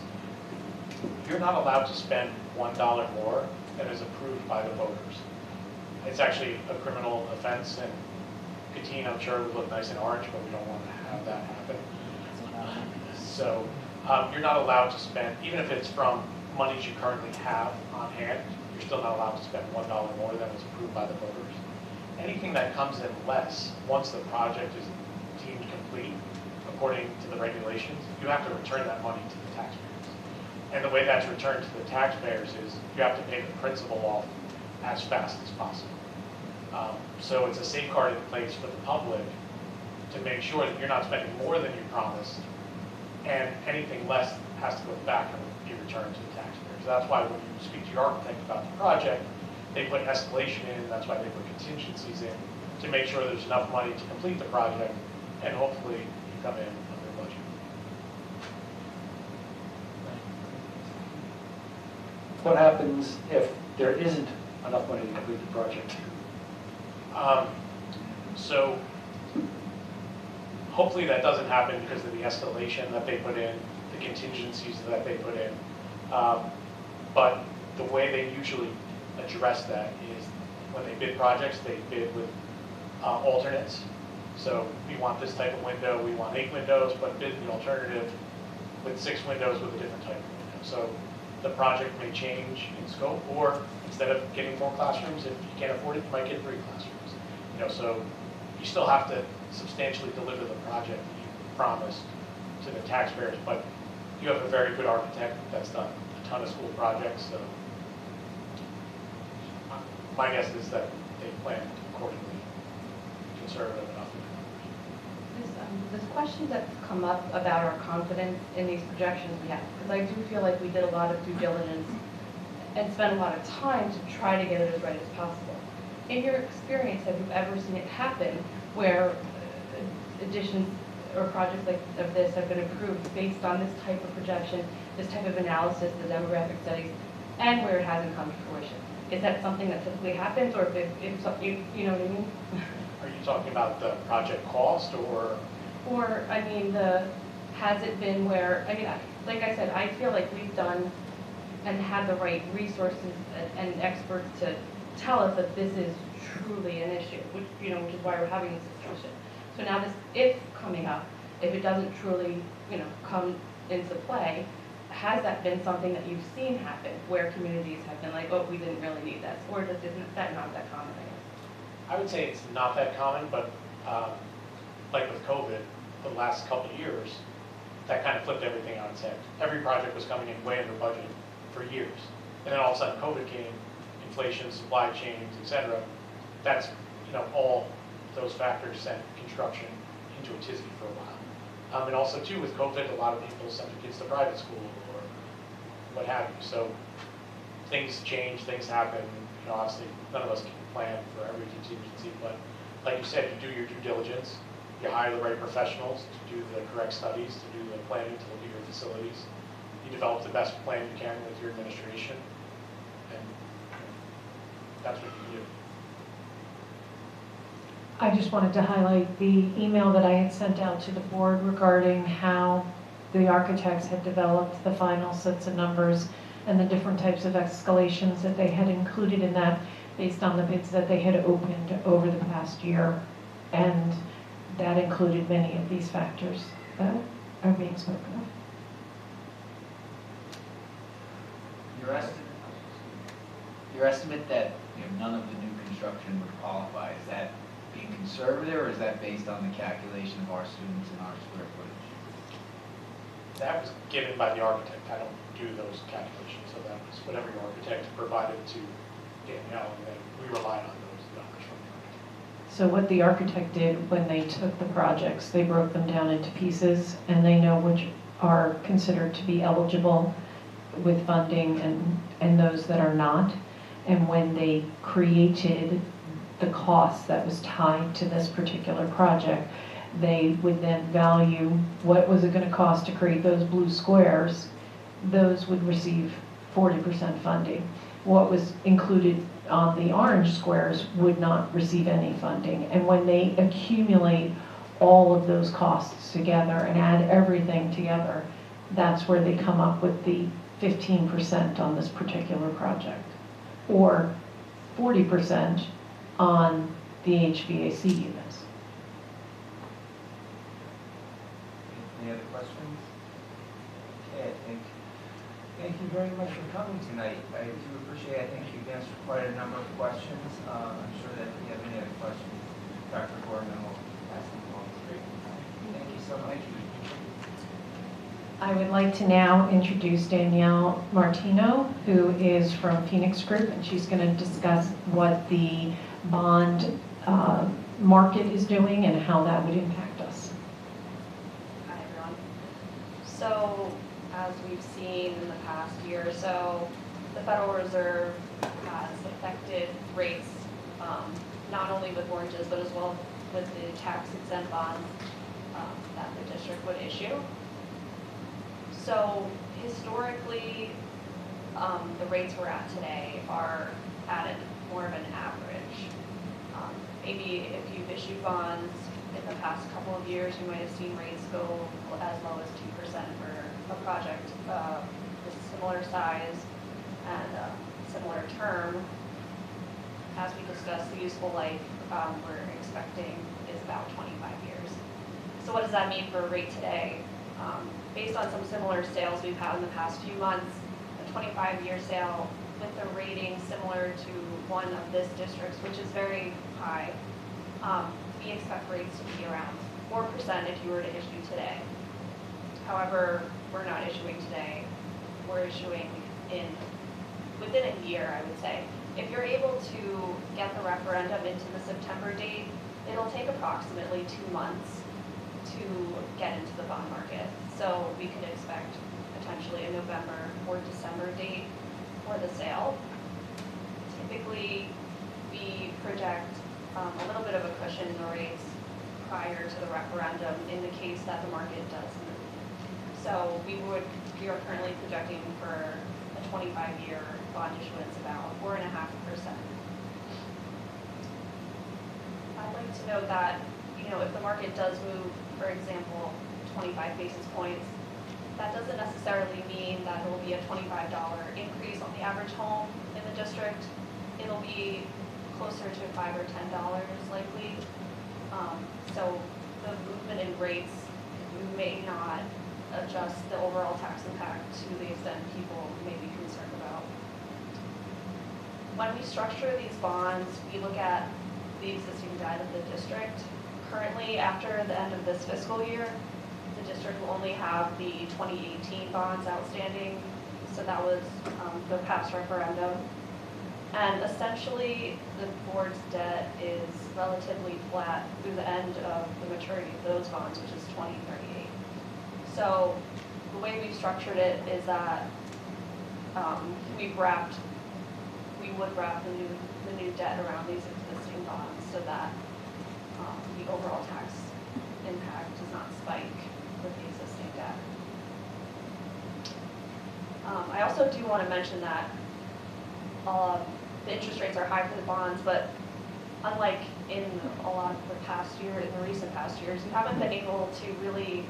you're not allowed to spend $1 more than is approved by the voters. It's actually a criminal offense, and Katine, I'm sure, would look nice in orange, but we don't want to have that happen. So you're not allowed to spend, even if it's from monies you currently have on hand, you're still not allowed to spend $1 more than is approved by the voters. Anything that comes in less, once the project is deemed complete, according to the regulations, you have to return that money to the taxpayers. And the way that's returned to the taxpayers is you have to pay the principal off as fast as possible. So it's a safeguard in place for the public to make sure that you're not spending more than you promised, and anything less has to go back and be returned to the taxpayers. That's why when you speak to your architect about the project, they put escalation in, that's why they put contingencies in, to make sure there's enough money to complete the project, and hopefully you come in under budget. What happens if there isn't enough money to complete the project? So hopefully that doesn't happen because of the escalation that they put in, the contingencies that they put in. But the way they usually address that is when they bid projects, they bid with alternates. So we want this type of window, we want 8 windows, but bid the alternative with 6 windows with a different type of window. So the project may change in scope, or instead of getting 4 classrooms, if you can't afford it, you might get 3 classrooms. So you still have to substantially deliver the project that you promised to the taxpayers, but you have a very good architect that's done a ton of school projects, so my guess is that they plan accordingly, conservative enough. There's questions that come up about our confidence in these projections we have, because I do feel like we did a lot of due diligence and spent a lot of time to try to get it as right as possible. In your experience, have you ever seen it happen where additions or projects like of this have been approved based on this type of projection, this type of analysis, the demographic studies, and where it hasn't come to fruition? Is that something that typically happens, or if something, you know what I mean? Are you talking about the project cost, or? Or, I mean, has it been where, I mean, like I said, I feel like we've done and had the right resources and experts to tell us that this is truly an issue, which is why we're having this discussion. So now this, if coming up, if it doesn't truly, come into play, has that been something that you've seen happen where communities have been like, oh, we didn't really need this, or isn't that not that common, I guess? I would say it's not that common, but like with COVID, the last couple of years, that kind of flipped everything on its head. Every project was coming in way under budget for years. And then all of a sudden COVID came, inflation, supply chains, et cetera. That's, all those factors sent construction into a tizzy for a while. And also too, with COVID, a lot of people sent their kids to private school or what have you. So things change, things happen. Obviously none of us can plan for every contingency, but like you said, you do your due diligence. You hire the right professionals to do the correct studies, to do the planning, to look at your facilities. You develop the best plan you can with your administration, and that's what you do. I just wanted to highlight the email that I had sent out to the board regarding how the architects had developed the final sets of numbers and the different types of escalations that they had included in that based on the bids that they had opened over the past year. And that included many of these factors that are being spoken of. Your estimate that none of the new construction would qualify, is that being conservative, or is that based on the calculation of our students and our square footage? That was given by the architect. I don't do those calculations, so that was whatever your architect provided to Danielle, and then we relied on those numbers from the architect. So what the architect did when they took the projects, they broke them down into pieces, and they know which are considered to be eligible with funding and those that are not. And when they created the cost that was tied to this particular project, they would then value what was it going to cost to create those blue squares. Those would receive 40% funding. What was included on the orange squares would not receive any funding. And when they accumulate all of those costs together and add everything together, that's where they come up with the 15% on this particular project, or 40% on the HVAC units. Any other questions? Okay, thank you very much for coming tonight. I do appreciate it. I think you've answered quite a number of questions. I'm sure that if you have any other questions, Dr. Gorman will pass them along. Thank you so much. I would like to now introduce Danielle Martino, who is from Phoenix Group, and she's going to discuss what the bond market is doing and how that would impact us. Hi, everyone. So, as we've seen in the past year or so, the Federal Reserve has affected rates, not only with mortgages, but as well with the tax-exempt bonds that the district would issue. So historically, the rates we're at today are at more of an average. Maybe if you've issued bonds in the past couple of years, you might have seen rates go as low as 2% for a project with similar size and similar term. As we discussed, the useful life we're expecting is about 25 years. So what does that mean for a rate today? Based on some similar sales we've had in the past few months, a 25-year sale with a rating similar to one of this district's, which is very high, we expect rates to be around 4% if you were to issue today. However, we're not issuing today. We're issuing within a year, I would say. If you're able to get the referendum into the September date, it'll take approximately 2 months to get into the bond market. So we could expect potentially a November or December date for the sale. Typically, we project a little bit of a cushion in the rates prior to the referendum in the case that the market does move. So we are currently projecting for a 25-year bond issuance about 4.5%. I'd like to note that, if the market does move, for example, 25 basis points, that doesn't necessarily mean that there will be a $25 increase on the average home in the district. It'll be closer to $5 or $10 likely. So the movement in rates may not adjust the overall tax impact to the extent people may be concerned about. When we structure these bonds, we look at the existing debt of the district. Currently, after the end of this fiscal year, the district will only have the 2018 bonds outstanding. So that was the past referendum. And essentially, the board's debt is relatively flat through the end of the maturity of those bonds, which is 2038. So the way we've structured it is that we would wrap the new debt around these existing bonds so that the overall tax impact does not spike with the existing debt. I also do want to mention that the interest rates are high for the bonds, but unlike in a lot of the recent past years, you haven't been able to really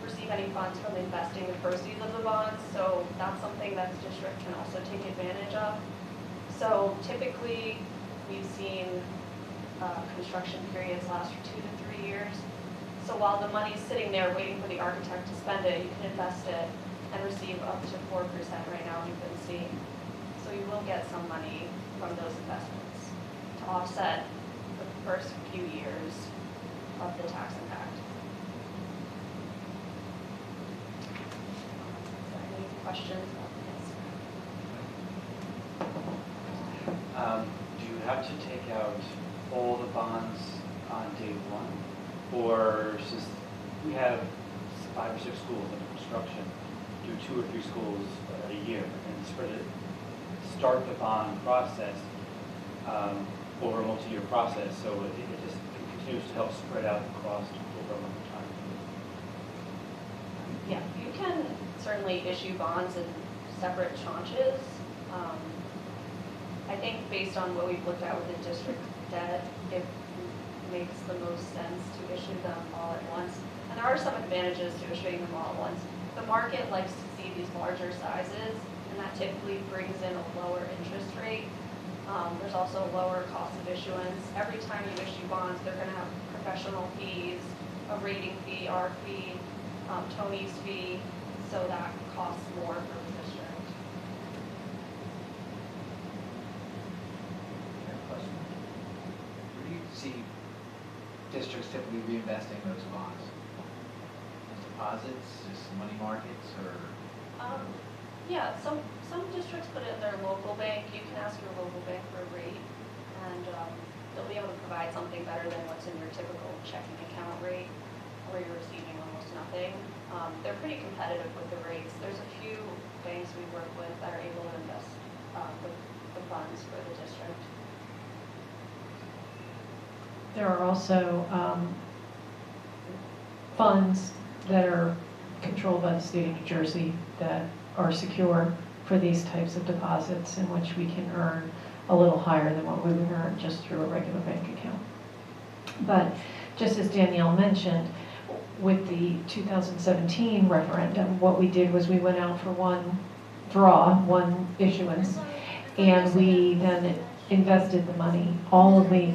receive any funds from investing the proceeds of the bonds, so that's something that the district can also take advantage of. So typically, we've seen construction periods last for 2 to 3 years. So while the money's sitting there waiting for the architect to spend it, you can invest it and receive up to 4% right now, we've been seeing. So you will get some money from those investments to offset the first few years of the tax impact. Any questions? Do you have to take out all the bonds on day one? Or since we have 5 or 6 schools under construction, do 2 or 3 schools a year, and spread it, start the bond process over a multi-year process, so it just continues to help spread out the cost over a longer time. Yeah, you can certainly issue bonds in separate tranches. I think based on what we've looked at with the district debt, it makes the most sense to issue them all at once. And there are some advantages to issuing them all at once. The market likes to see these larger sizes, and that typically brings in a lower interest rate. There's also a lower cost of issuance. Every time you issue bonds, they're going to have professional fees, a rating fee, our fee, Tony's fee, so that costs more for the district. Where do you see districts typically reinvesting those bonds? As deposits, just money markets, or? Yeah, some districts put it in their local bank. You can ask your local bank for a rate, and they'll be able to provide something better than what's in your typical checking account rate, where you're receiving almost nothing. They're pretty competitive with the rates. There's a few banks we work with that are able to invest the funds for the district. There are also funds that are controlled by the state of New Jersey that are secure for these types of deposits, in which we can earn a little higher than what we would earn just through a regular bank account. But just as Danielle mentioned, with the 2017 referendum, what we did was we went out for one issuance, and we then invested the money. All of the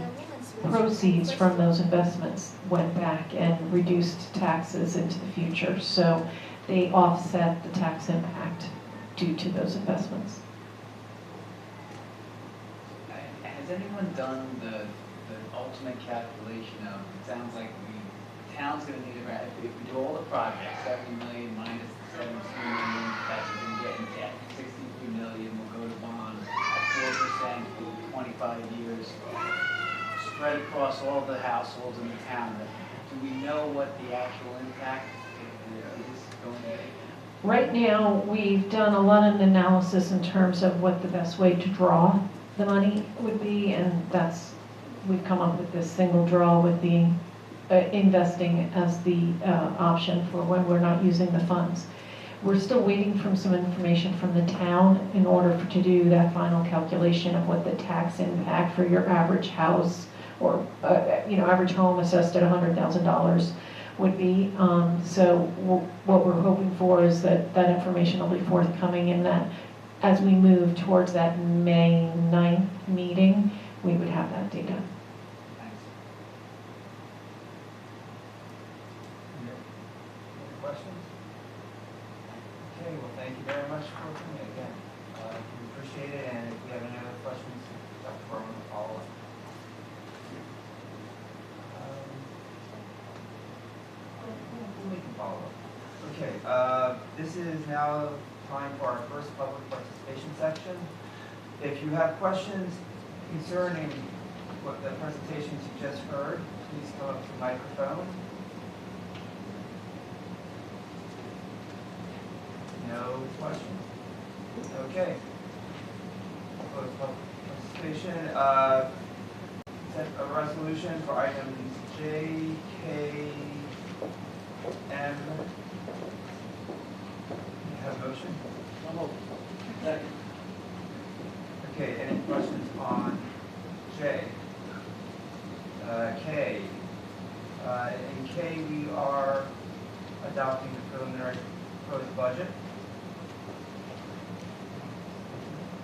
proceeds from those investments went back and reduced taxes into the future. So they offset the tax impact due to those investments. Has anyone done the ultimate calculation of, it sounds like the town's gonna need about, if we do all the projects, 70 million minus the 17 million that you're gonna get in debt, 63 million will go to bonds at 4% for 25 years, spread across all the households in the town. Do we know what the actual impact is going to be? Right now, we've done a lot of analysis in terms of what the best way to draw the money would be, and we've come up with this single draw with the investing as the option for when we're not using the funds. We're still waiting for some information from the town in order to do that final calculation of what the tax impact for your average house or average home assessed at $100,000 would be. So what we're hoping for is that information will be forthcoming, and that as we move towards that May 9th meeting, we would have that data. Thanks. Any questions? Okay, well, thank you very much for coming again. We appreciate it, and if you have any other questions, Dr. Berman will follow up. We can follow up. Okay, this is now time for our first public participation section. If you have questions concerning what the presentations you just heard, please come up to the microphone. No questions? Okay. Close public participation. Set a resolution for items J, K, M. You have a motion? Okay, any questions on J? K. In K, we are adopting the preliminary proposed budget.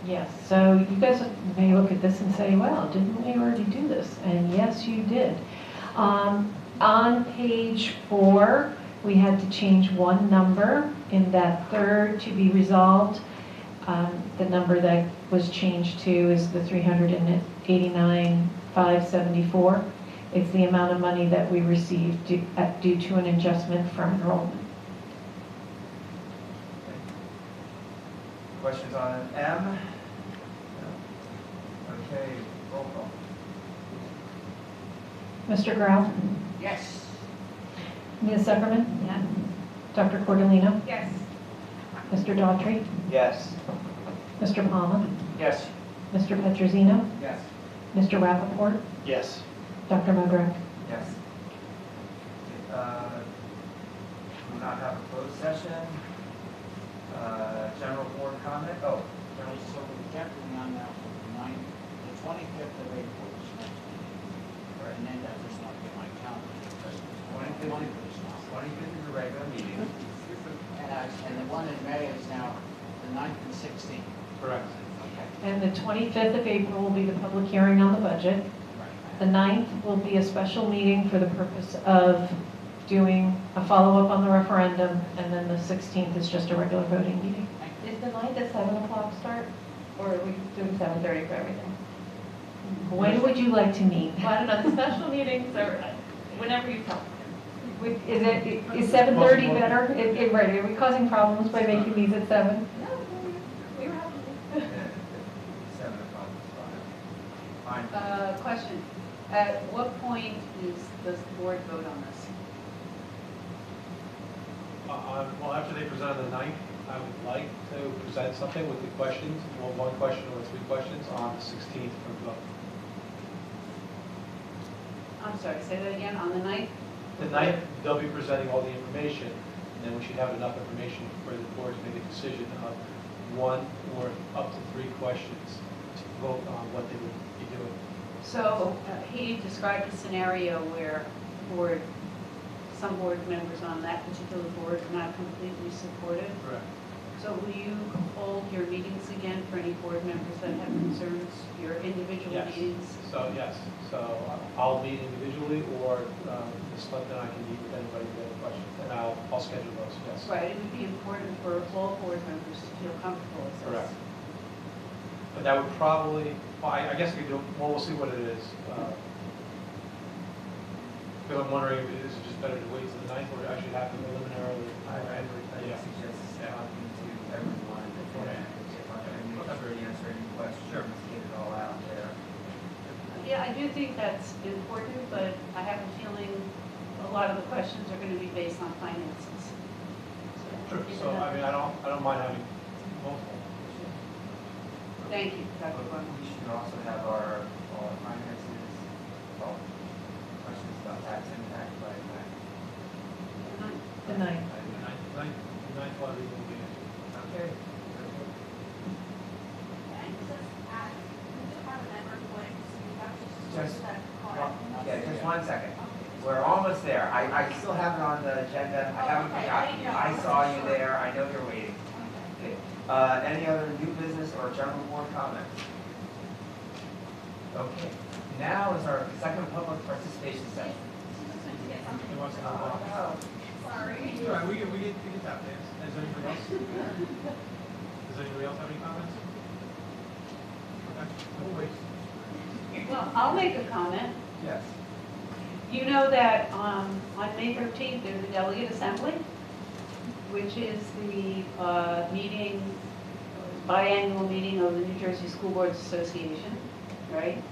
Yes, so you guys may look at this and say, well, didn't we already do this? And yes, you did. On page 4, we had to change one number in that third to be resolved. The number that was changed to is the $389,574. It's the amount of money that we received due to an adjustment from enrollment. Questions on M? No. Okay, roll call. Mr. Grau? Yes. Ms. Zuckerman? Yes. Dr. Cordolino? Yes. Mr. Daughtry? Yes. Mr. Palmer? Yes. Mr. Petrosino? Yes. Mr. Rappaport? Yes. Dr. Modrak? Yes. Do not have a closed session. General board comment, oh, general, So we're definitely on now for the 25th of April is next meeting. And then that does not get my calendar. 25th is a regular meeting. And the one in May is now the 9th and 16th. Correct. And the 25th of April will be the public hearing on the budget. The 9th will be a special meeting for the purpose of doing a follow-up on the referendum, and then the 16th is just a regular voting meeting. Is the 9th at 7 o'clock start, or are we doing 7:30 for everything? When would you like to meet? Well, I don't know, the special meetings are, whenever you tell me. Is 7:30 better? Right, are we causing problems by making these at 7? No, we were happy. 7 o'clock is fine. Fine. Question, at what point does the board vote on this? Well, after they present on the 9th, I would like to present something with the questions, well, one question or 3 questions on the 16th for the vote. I'm sorry, say that again, on the 9th? The 9th, they'll be presenting all the information, and then we should have enough information for the board to make a decision of 1 or up to 3 questions to vote on what they would be doing. So he described a scenario where some board members on that particular board are not completely supportive. Correct. So will you hold your meetings again for any board members that have concerns, your individual Yes. meetings? So, yes, so I'll meet individually, or Ms. Clinton and I can meet with anybody who has questions, and I'll schedule those, yes. Right, it would be important for all board members to feel comfortable with this. Correct. But that would probably, well, I guess we do, well, we'll see what it is. Because I'm wondering, is it just better to wait till the 9th, or actually have them preliminarily? I would suggest talking to everyone beforehand, if I can make sure you answer any questions, get it all out there. Yeah, I do think that's important, but I have a feeling a lot of the questions are going to be based on finances. Sure, so, I mean, I don't mind having multiple. Thank you, Dr. But Barnes. we should also have all our finances, all questions about tax impact by that. The 9th. The 9th, will be answered. Okay. Just, yeah, just 1 second. We're almost there. I still have it on the agenda. I haven't forgotten you. I saw you there. I know you're waiting. Okay. Any other new business or general board comments? Okay. Now is our second public participation session. Sorry. All right, we get that, Does anybody else? Does anybody else have any comments? Okay, we'll wait. Well, I'll make a comment. Yes. You know that on May 13th, there's a delegate assembly, which is the biannual meeting of the New Jersey School Boards Association, right?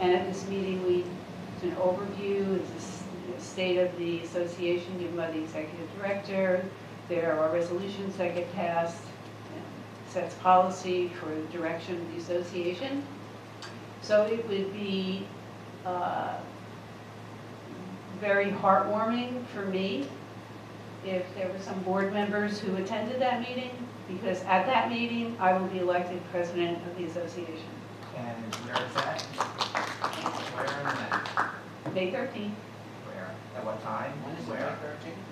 And at this meeting, it's an overview, it's a state of the association given by the executive director. There are resolutions that get passed, sets policy for the direction of the association. So it would be very heartwarming for me if there were some board members who attended that meeting, because at that meeting, I will be elected president of the association. And where is that? Where in that? May 13th, Where? At what time? When is it, Where?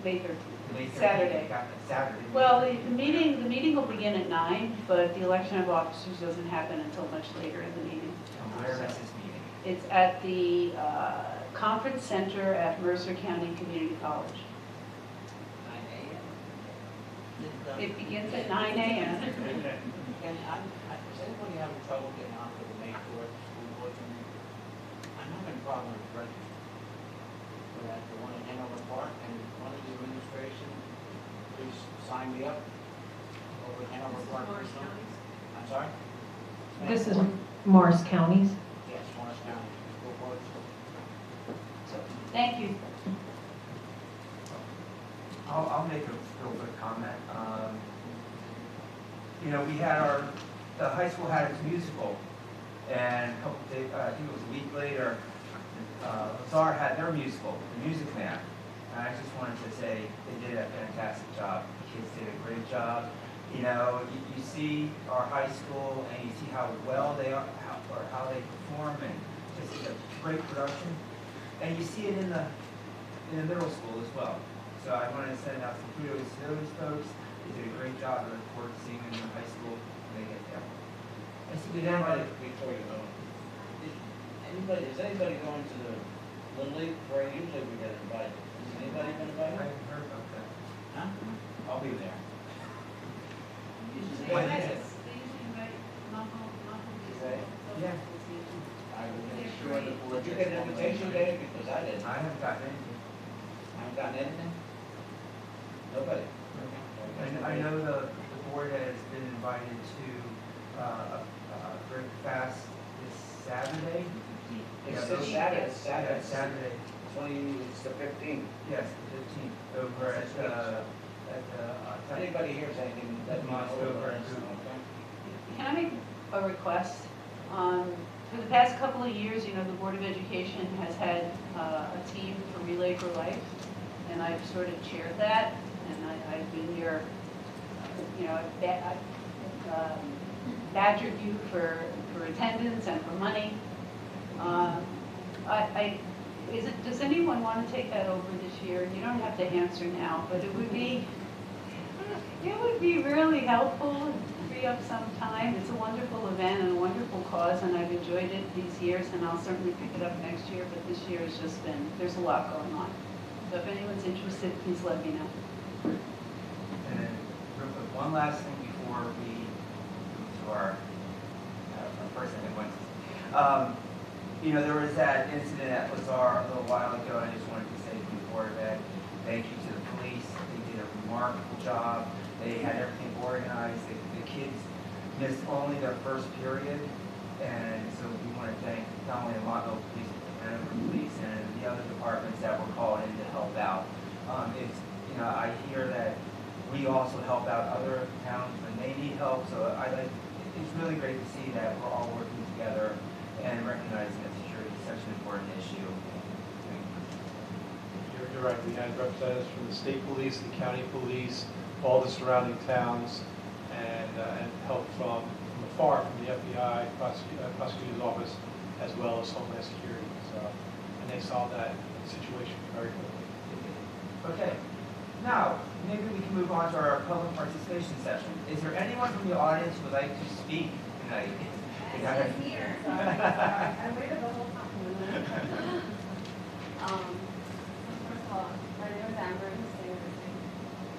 May 13th? May 13th. May 13th. Saturday. Got it. Saturday. Well, the meeting will begin at 9, but the election of officers doesn't happen until much later in the meeting. And where is this meeting? It's at the conference center at Mercer County Community College. 9 a.m. It begins at 9 a.m. And is anybody having trouble getting on for the May 4th school board meeting? I'm having a problem with registering. We're at the one in Hanover Park, and one of the administration, please sign me up over at Hanover Park. I'm sorry? This is Morris County's. Yes, Morris County School Board. So, thank you. I'll make a real quick comment. You know, we had the high school had its musical, and a couple days, I think it was a week later, Lazar had their musical, The Music Man. And I just wanted to say they did a fantastic job. The kids did a great job. You know, you see our high school and you see how well they are, how they perform, and just a great production. And you see it in the middle school as well. So I want to send out some kudos to those folks. They did a great job. I look forward to seeing them in high school when they get there. I see we have Before you go, is anybody going to the Little League parade? Usually we get invited. Has anybody been I invited? haven't heard about that. Huh? I'll be there. When is it? Yeah. I will make sure the board. Did you get an invitation, Dave? Because I didn't. I haven't gotten anything. Haven't gotten anything? Nobody? And I know the board has been invited to a great fast this Saturday. It's Yeah, this those- Saturday, Yeah, Saturday, it's the 15th. yes, the 15th, over at If anybody hears anything, let me know. Montville. Can I make a request? For the past couple of years, you know, the Board of Education has had a team for Relay for Life, and I've sort of chaired that, and I've been your, you know, I've badgered you for attendance and for money. Does anyone want to take that over this year? You don't have to answer now, but it would be really helpful to free up some time. It's a wonderful event and a wonderful cause, and I've enjoyed it these years, and I'll certainly pick it up next year, but this year has just been, there's a lot going on. So if anyone's interested, please let me know. And then, real quick, one last thing before we move to our first thing at once. You know, there was that incident at Lazar a little while ago, and I just wanted to say to the Board of Ed, thank you to the police. They did a remarkable job. They had everything organized. The kids missed only their first period, and so we want to thank not only the Montville Police, but the Hanover Police and the other departments that were called in to help out. It's, you know, I hear that we also help out other towns when they need help, so it's really great to see that we're all working together and recognizing that security is such an important issue. You're right, we had representatives from the state police, the county police, all the surrounding towns, and help from afar, from the FBI, prosecutor's office, as well as Homeland Security. So, and they solved that situation very quickly. Okay, now, maybe we can move on to our public participation session. Is there anyone from the audience who would like to speak tonight? I'm here. Sorry. I waited the whole time. First of all, my name is Amber. I'm staying with me.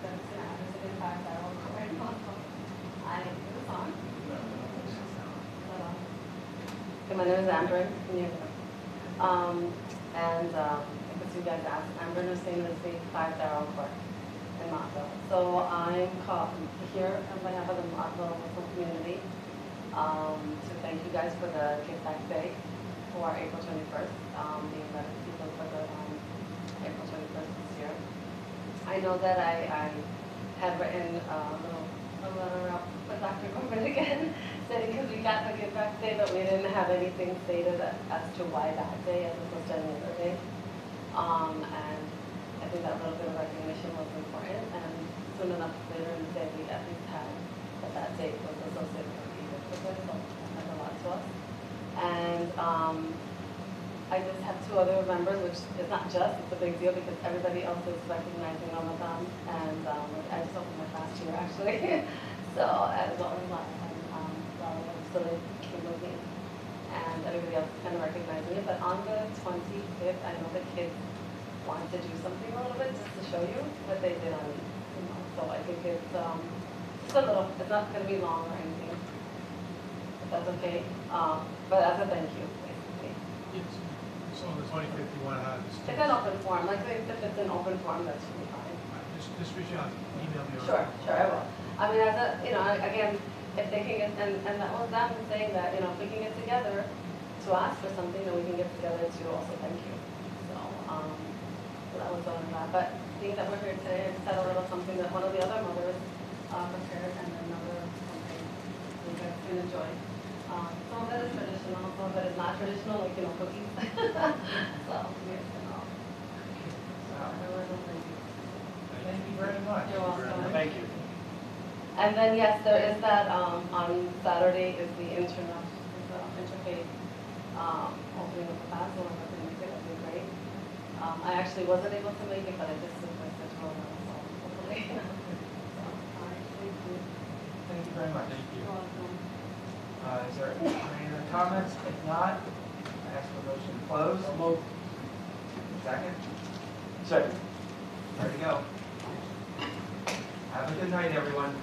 That's an address of impact that I'll go right on. I do the song. Okay, my name is Amber. Can you hear me? Because you guys asked, Amber Nussein is the 5 Darrell Court in Montville. So I'm here on behalf of the Montville Muslim community. To thank you guys for the kickback day for April 21st, the 11 people for the April 21st this year. I know that I had written a letter up with Dr. Corbin again, saying because we got the kickback day, but we didn't have anything stated as to why that day as opposed to any other day. And I think that little bit of recognition was important, and soon enough later in the day, we at least had that date was associated with so that meant a lot to us. And I just have 2 other members, which is not just, it's a big deal because everybody else is recognizing Ramadan. And I just opened my class here actually. So as well as last time, so they came with me. And everybody else is kind of recognizing it. But on the 25th, I know the kids wanted to do something a little bit just to show you what they did on, so I think it's just a little, it's not going to be long or anything. That's okay, but as a thank you, basically. So on the 25th, you want to have this? It's an open forum, like if it's an open forum, that should be fine. Just reach out, email me. Sure, I will. I mean, as a, you know, again, if they can get, and that was them saying that, you know, if we can get together to ask for something, then we can get together to also thank you. So, So that was on that. But being that we're here today, I said a little something that one of the other mothers prepared and another something you guys can enjoy. Some of it is traditional, some of it is not traditional, like, cookies. So, yes, and all. Thank you very much. You're welcome. Thank you. And then, yes, there is that, on Saturday is the interfaith opening of the class, so I'm going to make it, that'd be great. I actually wasn't able to make it, but I just requested to roll out, so hopefully. So, all right, thank you. Thank you very much. You're welcome. Is there any other comments? If not, I ask for a motion to close. Second? Second. There you go. Have a good night, everyone.